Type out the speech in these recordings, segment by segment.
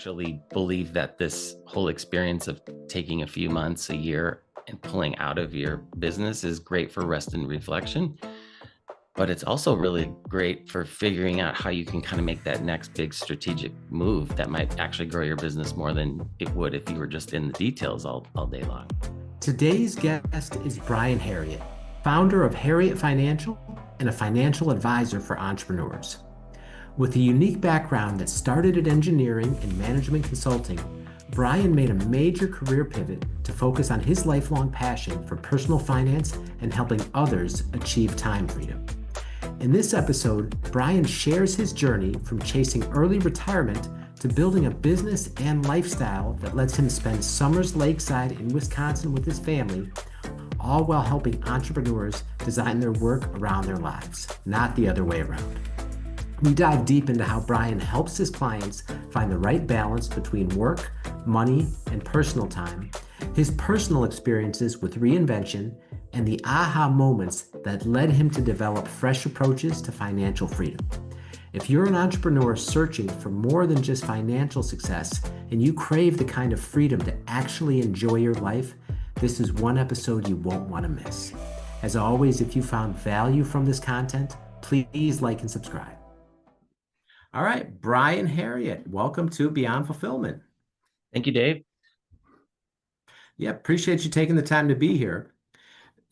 actually believe that this whole experience of taking a few months, a year, and pulling out of your business is great for rest and reflection. But it's also really great for figuring out how you can kind of make that next big strategic move that might actually grow your business more than it would if you were just in the details all day long. Today's guest is Brian Herriot, founder of Herriot Financial and a financial advisor for entrepreneurs. With a unique background that started in engineering and management consulting, Brian made a major career pivot to focus on his lifelong passion for personal finance and helping others achieve time freedom. In this episode, Brian shares his journey from chasing early retirement to building a business and lifestyle that lets him spend summers lakeside in Wisconsin with his family, all while helping entrepreneurs design their work around their lives, not the other way around. We dive deep into how Brian helps his clients find the right balance between work, money, and personal time, his personal experiences with reinvention, and the aha moments that led him to develop fresh approaches to financial freedom. If you're an entrepreneur searching for more than just financial success and you crave the kind of freedom to actually enjoy your life, this is one episode you won't want to miss. As always, if you found value from this content, please like and subscribe. All right, Brian Herriot, welcome to Beyond Fulfillment. Thank you, Dave. Yeah, appreciate you taking the time to be here.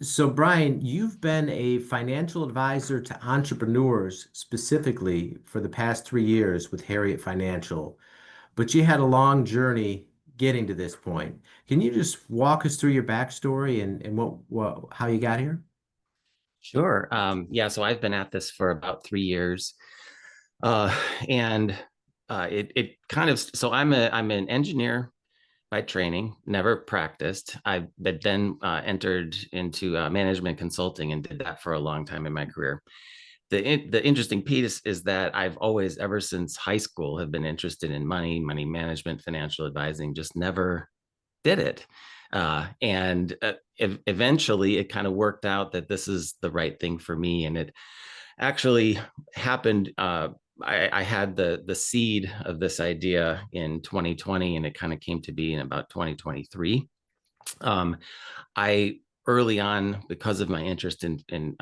So, Brian, you've been a financial advisor to entrepreneurs specifically for the past 3 years with Herriot Financial, but you had a long journey getting to this point. Can you just walk us through your backstory and how you got here? Sure. Yeah, so I've been at this for about 3 years. And it kind of, so I'm an engineer by training, never practiced. I but then entered into management consulting and did that for a long time in my career. The interesting piece is that I've always, ever since high school, have been interested in money management, financial advising, just never did it. And eventually it kind of worked out that this is the right thing for me. And it actually happened. I had the seed of this idea in 2020, and it kind of came to be in about 2023. I early on, because of my interest in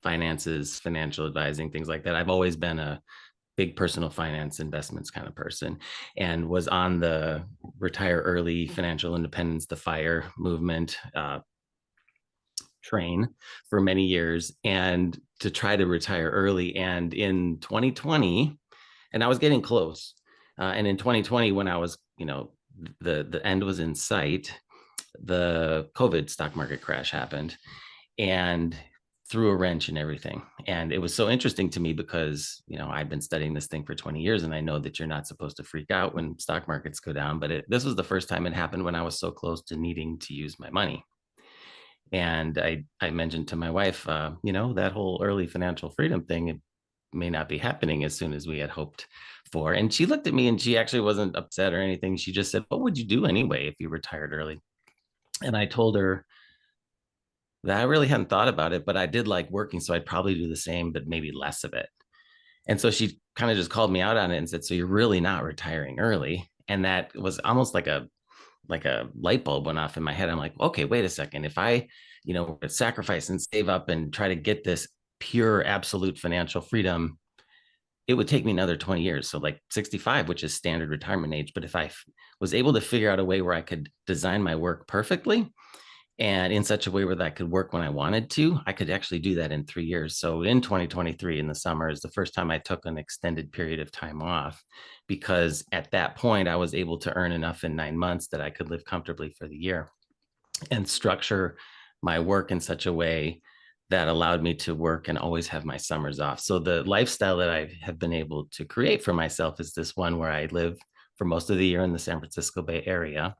finances, financial advising, things like that, I've always been a big personal finance investments kind of person, and was on the retire early, financial independence, the FIRE movement train for many years, and to try to retire early. And in 2020, and I was getting close. And in 2020, when I was, the end was in sight, the COVID stock market crash happened and threw a wrench in everything. And it was so interesting to me because, I've been studying this thing for 20 years, and I know that you're not supposed to freak out when stock markets go down. But this was the first time it happened when I was so close to needing to use my money. And I mentioned to my wife, that whole early financial freedom thing, it may not be happening as soon as we had hoped for. And she looked at me, and she actually wasn't upset or anything. She just said, "What would you do anyway if you retired early?" And I told her that I really hadn't thought about it, but I did like working, so I'd probably do the same, but maybe less of it. And so she kind of just called me out on it and said, "So you're really not retiring early?" And that was almost like a light bulb went off in my head. I'm like, okay, wait a second. If I, sacrifice and save up and try to get this pure absolute financial freedom, it would take me another 20 years. So like 65, which is standard retirement age. But if I was able to figure out a way where I could design my work perfectly and in such a way where that could work when I wanted to, I could actually do that in 3 years. So in 2023, in the summer, is the first time I took an extended period of time off, because at that point I was able to earn enough in 9 months that I could live comfortably for the year and structure my work in such a way that allowed me to work and always have my summers off. So the lifestyle that I have been able to create for myself is this one where I live for most of the year in the San Francisco Bay Area,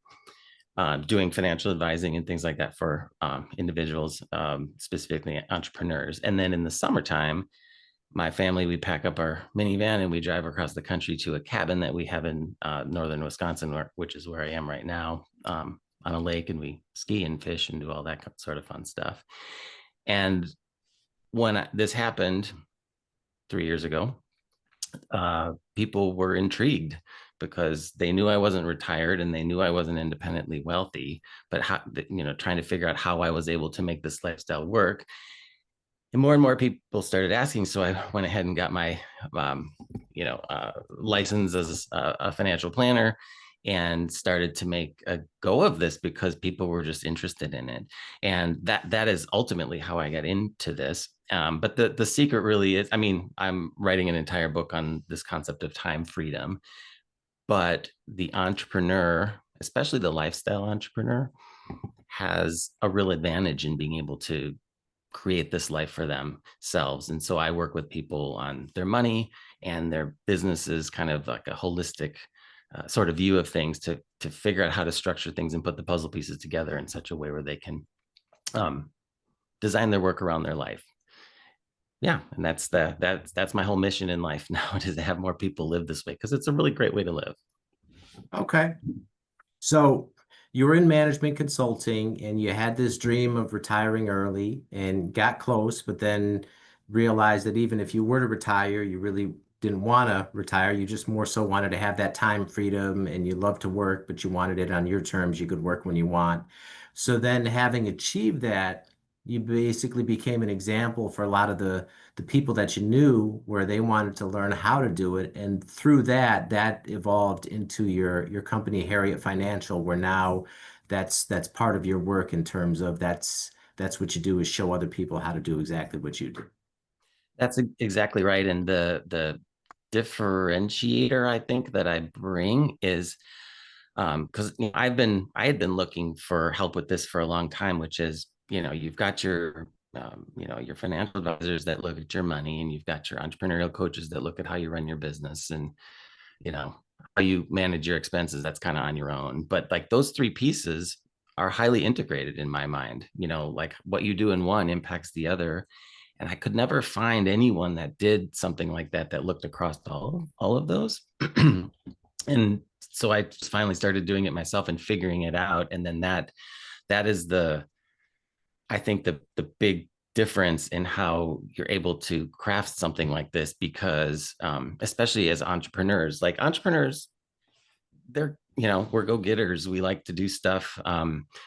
doing financial advising and things like that for individuals, specifically entrepreneurs. And then in the summertime, my family, we pack up our minivan and we drive across the country to a cabin that we have in northern Wisconsin, which is where I am right now, on a lake, and we ski and fish and do all that sort of fun stuff. And when this happened 3 years ago, people were intrigued because they knew I wasn't retired and they knew I wasn't independently wealthy, but how, trying to figure out how I was able to make this lifestyle work. And more people started asking. So I went ahead and got my, license as a financial planner and started to make a go of this because people were just interested in it. And that is ultimately how I got into this. But the secret really is, I mean, I'm writing an entire book on this concept of time freedom, but the entrepreneur, especially the lifestyle entrepreneur, has a real advantage in being able to create this life for themselves. And so I work with people on their money and their businesses, kind of like a holistic sort of view of things to figure out how to structure things and put the puzzle pieces together in such a way where they can um, design their work around their life. Yeah, and that's my whole mission in life now, is to have more people live this way because it's a really great way to live. Okay. So you were in management consulting and you had this dream of retiring early and got close, but then realized that even if you were to retire, you really didn't want to retire. You just more so wanted to have that time freedom and you love to work, but you wanted it on your terms. You could work when you want. So then having achieved that, you basically became an example for a lot of the people that you knew where they wanted to learn how to do it. And through that, that evolved into your company, Herriot Financial, where now that's part of your work in terms of that's what you do is show other people how to do exactly what you do. That's exactly right. And the differentiator I think that I bring is because I had been looking for help with this for a long time, which is, you've got your your financial advisors that look at your money, and you've got your entrepreneurial coaches that look at how you run your business, and how you manage your expenses. That's kind of on your own. But like those three pieces are highly integrated in my mind. Like what you do in one impacts the other. And I could never find anyone that did something like that looked across all of those. And so I finally started doing it myself and figuring it out. And then that is I think the big difference in how you're able to craft something like this, because especially as entrepreneurs, like entrepreneurs, they're, we're go-getters. We like to do stuff.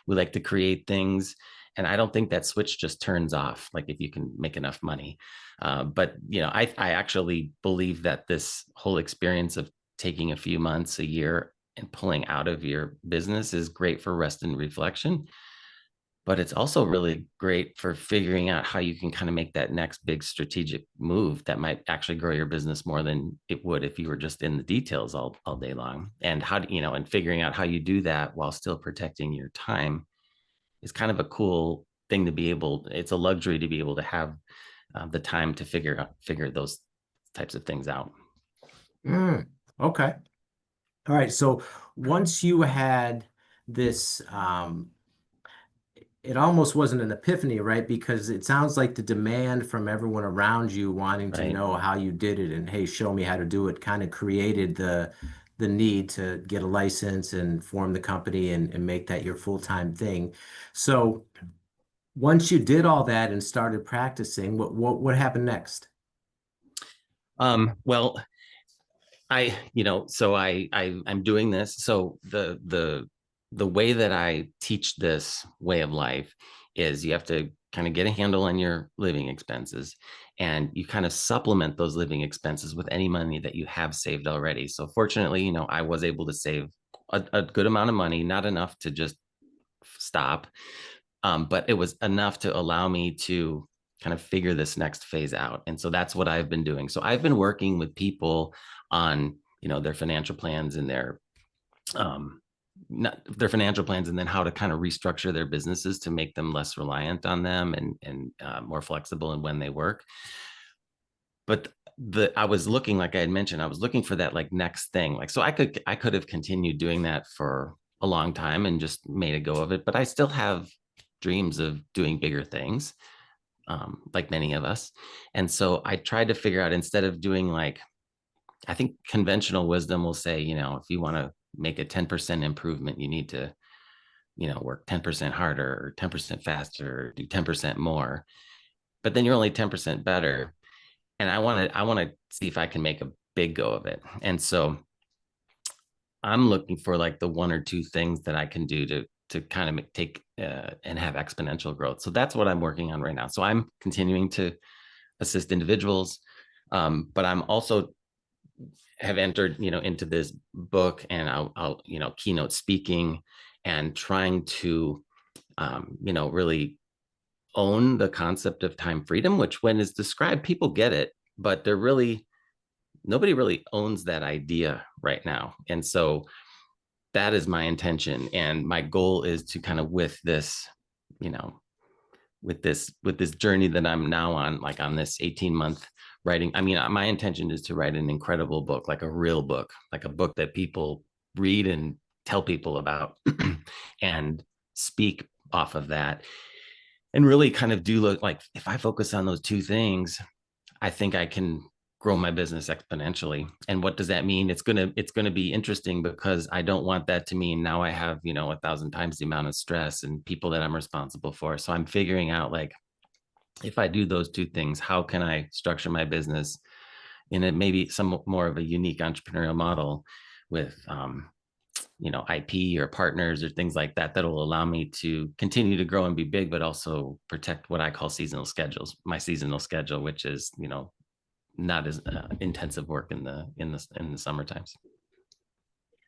We like to create things. And I don't think that switch just turns off, like if you can make enough money. But I actually believe that this whole experience of taking a few months, a year, and pulling out of your business is great for rest and reflection. But it's also really great for figuring out how you can kind of make that next big strategic move that might actually grow your business more than it would if you were just in the details all day long. And how do and figuring out how you do that while still protecting your time is kind of a cool thing to be able. It's a luxury to be able to have the time to figure those types of things out. Mm, okay. All right. So once you had this, it almost wasn't an epiphany, right? Because it sounds like the demand from everyone around you wanting to Right. know how you did it and hey, show me how to do it kind of created the need to get a license and form the company and make that your full-time thing. So once you did all that and started practicing, what happened next? Well, so I'm doing this. So the way that I teach this way of life is you have to kind of get a handle on your living expenses, and you kind of supplement those living expenses with any money that you have saved already. So fortunately, I was able to save a good amount of money, not enough to just stop, but it was enough to allow me to kind of figure this next phase out. And so that's what I've been doing. So I've been working with people on, their financial plans and um, their financial plans, and then how to kind of restructure their businesses to make them less reliant on them and more flexible in when they work. But I was looking, like I had mentioned, I was looking for that like next thing. Like, so I could have continued doing that for a long time and just made a go of it, but I still have dreams of doing bigger things, like many of us. And so I tried to figure out, instead of doing like, I think conventional wisdom will say, if you want to make a 10% improvement, you need to, work 10% harder or 10% faster, or do 10% more. But then you're only 10% better. And I want to see if I can make a big go of it. And so I'm looking for like the one or two things that I can do to kind of take and have exponential growth. So that's what I'm working on right now. So I'm continuing to assist individuals, but I'm also have entered, into this book, and I'll keynote speaking and trying to, really own the concept of time freedom, which when is described, people get it, but nobody really owns that idea right now. And so that is my intention. And my goal is to kind of with this, you know, with this journey that I'm now on, like on this 18-month writing. I mean, my intention is to write an incredible book, like a real book, like a book that people read and tell people about and speak off of that, and really kind of do look like, if I focus on those two things, I think I can grow my business exponentially. And what does that mean? It's gonna be interesting, because I don't want that to mean now I have, 1,000 times the amount of stress and people that I'm responsible for. So I'm figuring out, like, if I do those two things, how can I structure my business in a maybe some more of a unique entrepreneurial model with IP or partners or things like that, that will allow me to continue to grow and be big, but also protect what I call seasonal schedules, my seasonal schedule, which is, not as intensive work in the summer times.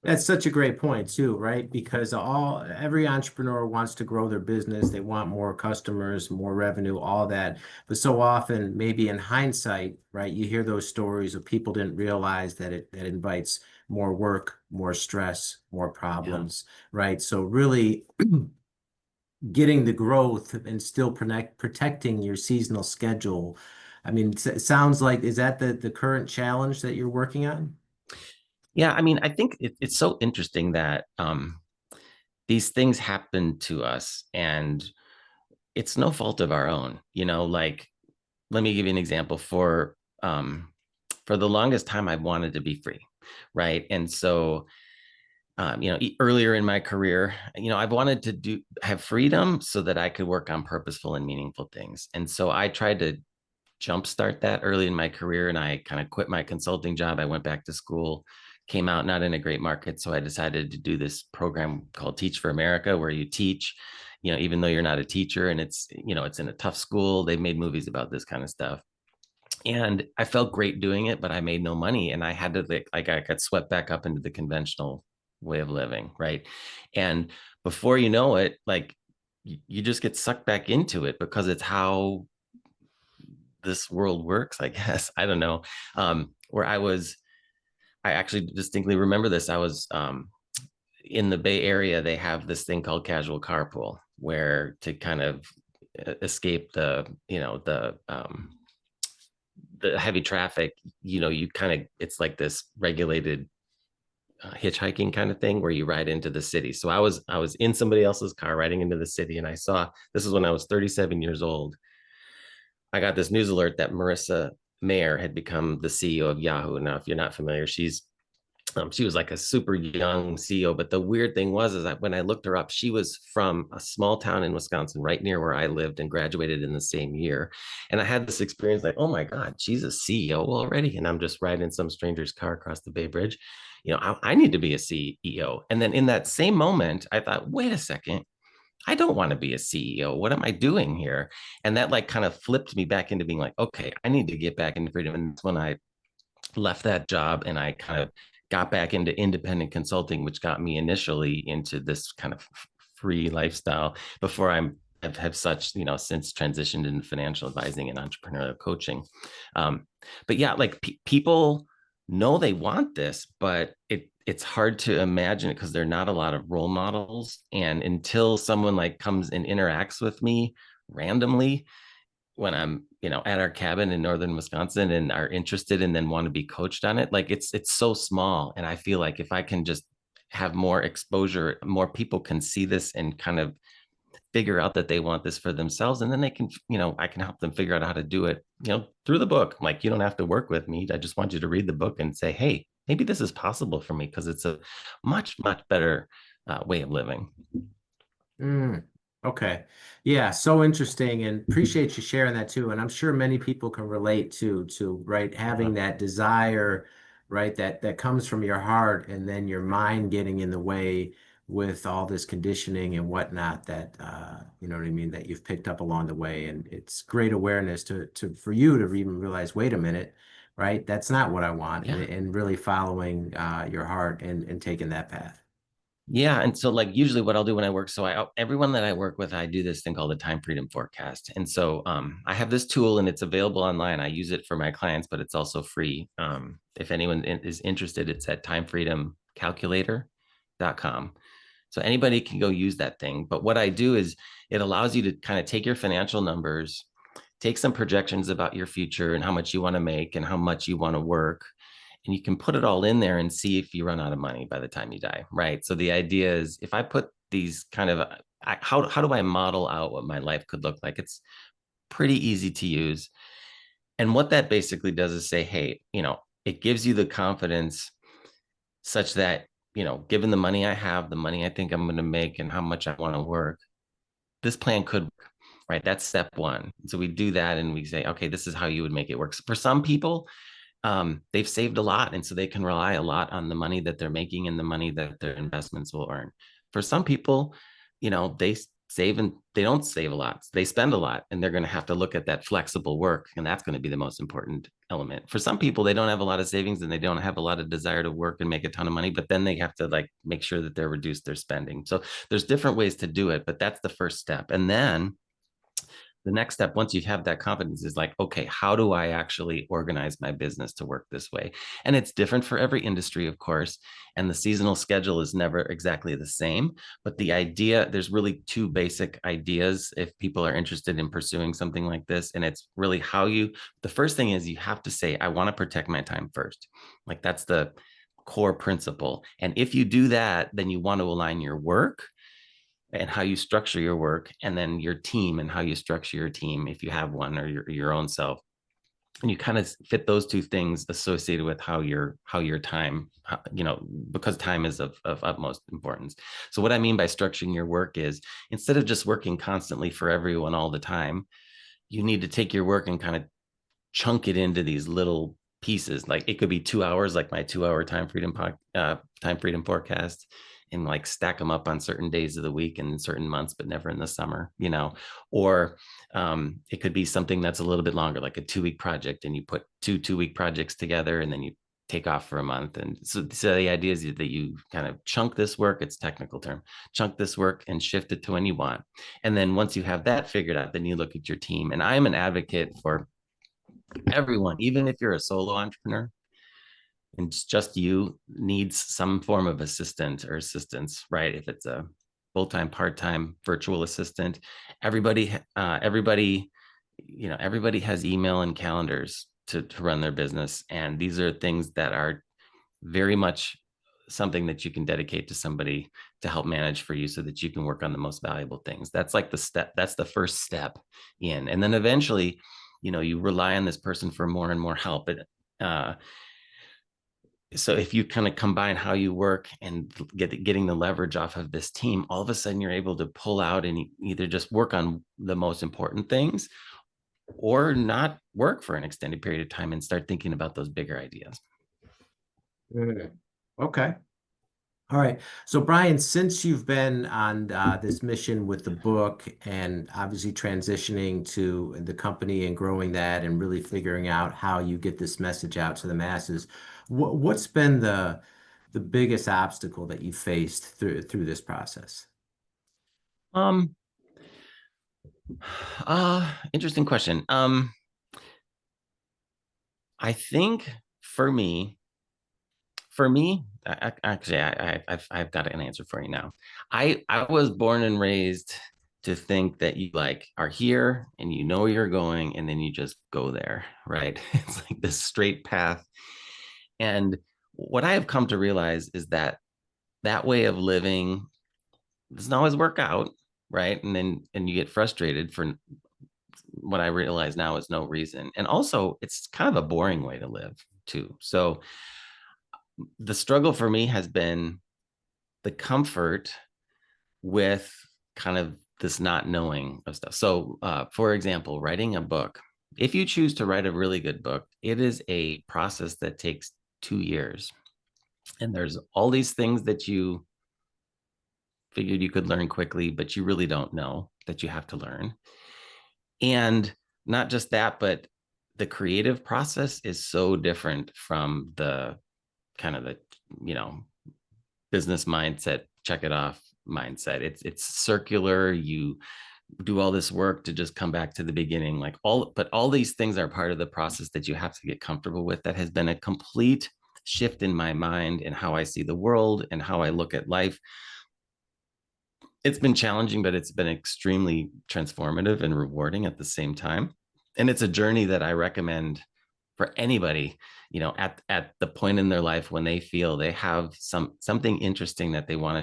That's such a great point too, right? Because every entrepreneur wants to grow their business. They want more customers, more revenue, all that. But so often, maybe in hindsight, right, you hear those stories of people didn't realize that that invites more work, more stress, more Yeah. problems, right? So really getting the growth and still protecting your seasonal schedule. I mean, it sounds like, is that the current challenge that you're working on? Yeah, I mean, I think it's so interesting that these things happen to us, and it's no fault of our own. Like, let me give you an example. For the longest time, I wanted to be free, right? And so, earlier in my career, I've wanted to have freedom so that I could work on purposeful and meaningful things. And so I tried to jumpstart that early in my career, and I kind of quit my consulting job. I went back to school, came out not in a great market. So I decided to do this program called Teach for America, where you teach, even though you're not a teacher, and it's in a tough school. They've made movies about this kind of stuff. And I felt great doing it, but I made no money. And I had to, like, I got swept back up into the conventional way of living. Right. And before you know it, like, you just get sucked back into it, because it's how this world works, I guess. I don't know. Where I actually distinctly remember this. I was in the Bay Area. They have this thing called casual carpool, where to kind of escape the heavy traffic, you kind of, it's like this regulated hitchhiking kind of thing, where you ride into the city. So I was in somebody else's car riding into the city, and I saw, this is when I was 37 years old. I got this news alert that Marissa Mayer had become the CEO of Yahoo. Now, if you're not familiar, she was like a super young CEO. But the weird thing was, is that when I looked her up, she was from a small town in Wisconsin, right near where I lived, and graduated in the same year. And I had this experience, like, oh my God, she's a CEO already. And I'm just riding in some stranger's car across the Bay Bridge. I need to be a CEO. And then in that same moment, I thought, wait a second, I don't want to be a CEO. What am I doing here? And that, like, kind of flipped me back into being like, okay, I need to get back into freedom. And that's when I left that job, and I kind of got back into independent consulting, which got me initially into this kind of free lifestyle before have such, since transitioned into financial advising and entrepreneurial coaching. Um, but yeah, like, people know they want this, but it's hard to imagine it, because there are not a lot of role models. And until someone, like, comes and interacts with me randomly when I'm, at our cabin in northern Wisconsin, and are interested and then want to be coached on it, like, it's so small. And I feel like if I can just have more exposure, more people can see this and kind of figure out that they want this for themselves, and then they can, I can help them figure out how to do it, through the book. Like, you don't have to work with me. I just want you to read the book and say, hey, maybe this is possible for me, because it's a much, much better way of living. Mm, okay. Yeah, so interesting, and appreciate you sharing that too. And I'm sure many people can relate to right, Yeah. having that desire right? That comes from your heart, and then your mind getting in the way with all this conditioning and whatnot that you know what I mean, that you've picked up along the way. And it's great awareness to for you to even realize, wait a minute, right? That's not what I want, Yeah. and really following your heart and taking that path. Yeah. And so, like, usually what I'll do when I work, so everyone that I work with, I do this thing called the time freedom forecast. And so I have this tool and it's available online. I use it for my clients, but it's also free. If anyone is interested, it's at timefreedomcalculator.com. So anybody can go use that thing. But what I do is it allows you to kind of take your financial numbers, take some projections about your future and how much you want to make and how much you want to work, and you can put it all in there and see if you run out of money by the time you die, right? So the idea is, if I put these kind of how do I model out what my life could look like? It's pretty easy to use. And what that basically does is say, hey, it gives you the confidence such that, given the money I have, the money I think I'm going to make, and how much I want to work, this plan could work, right? That's step one. So we do that and we say, okay, this is how you would make it work. For some people, they've saved a lot, and so they can rely a lot on the money that they're making and the money that their investments will earn. For some people, they save and they don't save a lot. They spend a lot, and they're going to have to look at that flexible work, and that's going to be the most important element. For some people, they don't have a lot of savings and they don't have a lot of desire to work and make a ton of money, but then they have to like make sure that they're reduced their spending. So there's different ways to do it, but that's the first step. And then the next step, once you have that confidence, is like, okay, how do I actually organize my business to work this way? And it's different for every industry, of course, and the seasonal schedule is never exactly the same. But the idea, there's really two basic ideas if people are interested in pursuing something like this. And it's really the first thing is, you have to say, I want to protect my time first. Like, that's the core principle. And if you do that, then you want to align your work and how you structure your work, and then your team and how you structure your team, if you have one, or your own self. And you kind of fit those two things associated with how your time, because time is of utmost importance. So what I mean by structuring your work is, instead of just working constantly for everyone all the time, you need to take your work and kind of chunk it into these little pieces. Like, it could be 2 hours, like my 2 hour time freedom forecast, and like stack them up on certain days of the week and in certain months, but never in the summer, or it could be something that's a little bit longer, like a 2 week project, and you put 2 2 week projects together, and then you take off for a month. And so the idea is that you kind of chunk this work, it's technical term, chunk this work and shift it to when you want. And then once you have that figured out, then you look at your team. And I'm an advocate for everyone, even if you're a solo entrepreneur and it's just you, needs some form of assistant or assistance, right? If it's a full-time, part-time virtual assistant, everybody, everybody has email and calendars to run their business. And these are things that are very much something that you can dedicate to somebody to help manage for you, so that you can work on the most valuable things. That's like that's the first step in. And then eventually, you rely on this person for more and more help. Uh, so if you kind of combine how you work and getting the leverage off of this team, all of a sudden you're able to pull out and either just work on the most important things, or not work for an extended period of time and start thinking about those bigger ideas. Mm. Okay. All right. So, Brian, since you've been on this mission with the book, and obviously transitioning to the company and growing that and really figuring out how you get this message out to the masses, what's been the biggest obstacle that you faced through this process? Um, Interesting question. I think for me, actually, I've got an answer for you now. I was born and raised to think that you like are here and you know where you're going, and then you just go there, right? It's like this straight path. And what I have come to realize is that that way of living doesn't always work out, right? And you get frustrated for what I realize now is no reason. And also, it's kind of a boring way to live too. So the struggle for me has been the comfort with kind of this not knowing of stuff. So, for example, writing a book, if you choose to write a really good book, it is a process that takes 2 years. And there's all these things that you figured you could learn quickly, but you really don't know that you have to learn. And not just that, but the creative process is so different from the kind of the, you know, business mindset, check it off mindset. It's circular. You do all this work to just come back to the beginning, like all these things are part of the process that you have to get comfortable with. That has been a complete shift in my mind and how I see the world and how I look at life. It's been challenging, but it's been extremely transformative and rewarding at the same time. And it's a journey that I recommend for anybody, at the point in their life when they feel they have something interesting that they want to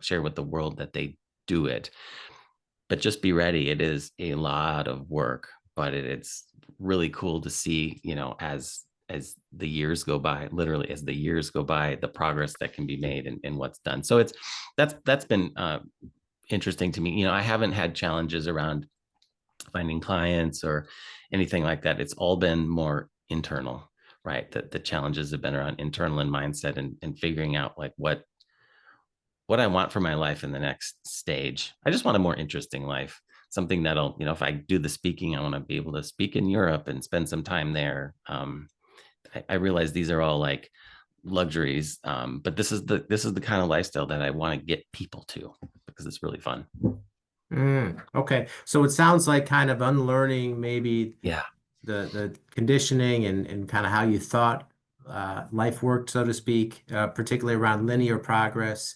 share with the world, that they do it. But just be ready. It is a lot of work, but it's really cool to see, as the years go by, literally as the years go by, the progress that can be made and what's done. So that's been interesting to me. I haven't had challenges around finding clients or anything like that. It's all been more internal, right? The challenges have been around internal and mindset and figuring out like what I want for my life in the next stage. I just want a more interesting life, something that'll, if I do the speaking, I want to be able to speak in Europe and spend some time there. I realize these are all like luxuries, but this is the kind of lifestyle that I want to get people to, because it's really fun. Okay. So it sounds like kind of unlearning maybe Yeah, the conditioning and kind of how you thought life worked, so to speak, particularly around linear progress.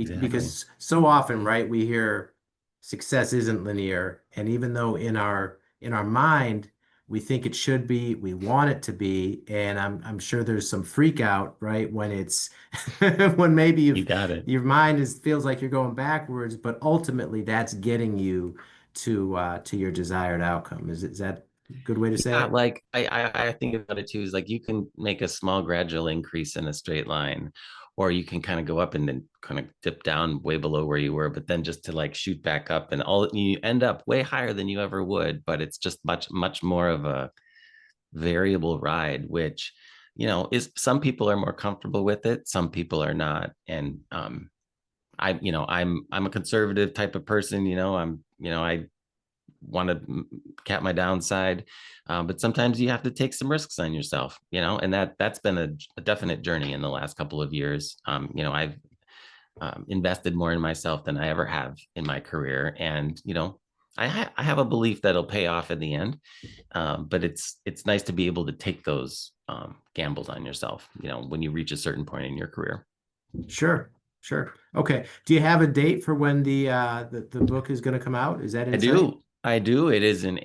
exactly. Because so often, right, we hear success isn't linear, and even though in our mind we think it should be, we want it to be, and I'm sure there's some freak out, right, when it's when maybe You got it. your mind feels like you're going backwards, but ultimately that's getting you to your desired outcome. Is that a good way to say Yeah, it? like I think about it too, is like you can make a small gradual increase in a straight line, or you can kind of go up and then kind of dip down way below where you were, but then just to like shoot back up, and all you end up way higher than you ever would, but it's just much more of a variable ride, which is, some people are more comfortable with it, some people are not. And I'm a conservative type of person. I want to cap my downside, but sometimes you have to take some risks on yourself, and that's been a definite journey in the last couple of years. I've invested more in myself than I ever have in my career, and I have a belief that it'll pay off in the end. But it's nice to be able to take those gambles on yourself, when you reach a certain point in your career. Sure, sure. Okay. Do you have a date for when the book is going to come out? Is that I in sight? do. I do. It is in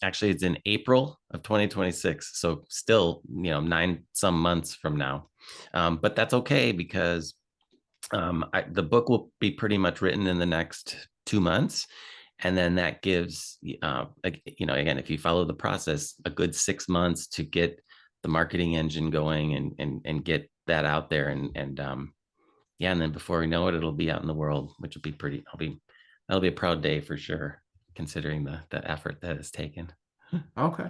actually it's in April of 2026. So still, 9 some months from now. But that's okay, because the book will be pretty much written in the next 2 months. And then that gives, again, if you follow the process, a good 6 months to get the marketing engine going and get that out there. And yeah, and then before we know it, it'll be out in the world, which will be that'll be a proud day for sure, considering the effort that it's taken. Okay.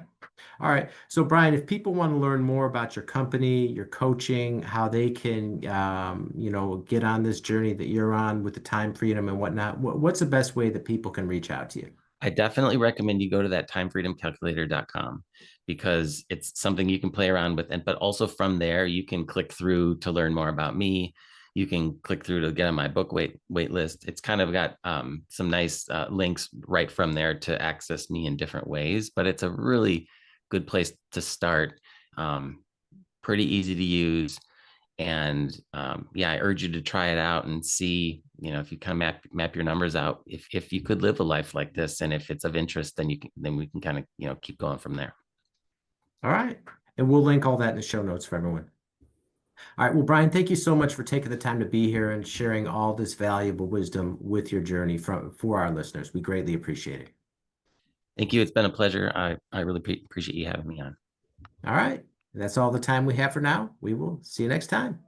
All right. So, Brian, if people want to learn more about your company, your coaching, how they can, get on this journey that you're on with the time freedom and whatnot, what's the best way that people can reach out to you? I definitely recommend you go to that timefreedomcalculator.com, because it's something you can play around with. But also from there, you can click through to learn more about me. You can click through to get on my book wait list. It's kind of got some nice links right from there to access me in different ways. But it's a really good place to start. Um, Pretty easy to use. And yeah, I urge you to try it out and see, if you kind of map your numbers out, if you could live a life like this, and if it's of interest, then we can kind of, keep going from there. All right. And we'll link all that in the show notes for everyone. All right. Well, Brian, thank you so much for taking the time to be here and sharing all this valuable wisdom with your journey for our listeners. We greatly appreciate it. Thank you. It's been a pleasure. I really appreciate you having me on. All right. That's all the time we have for now. We will see you next time.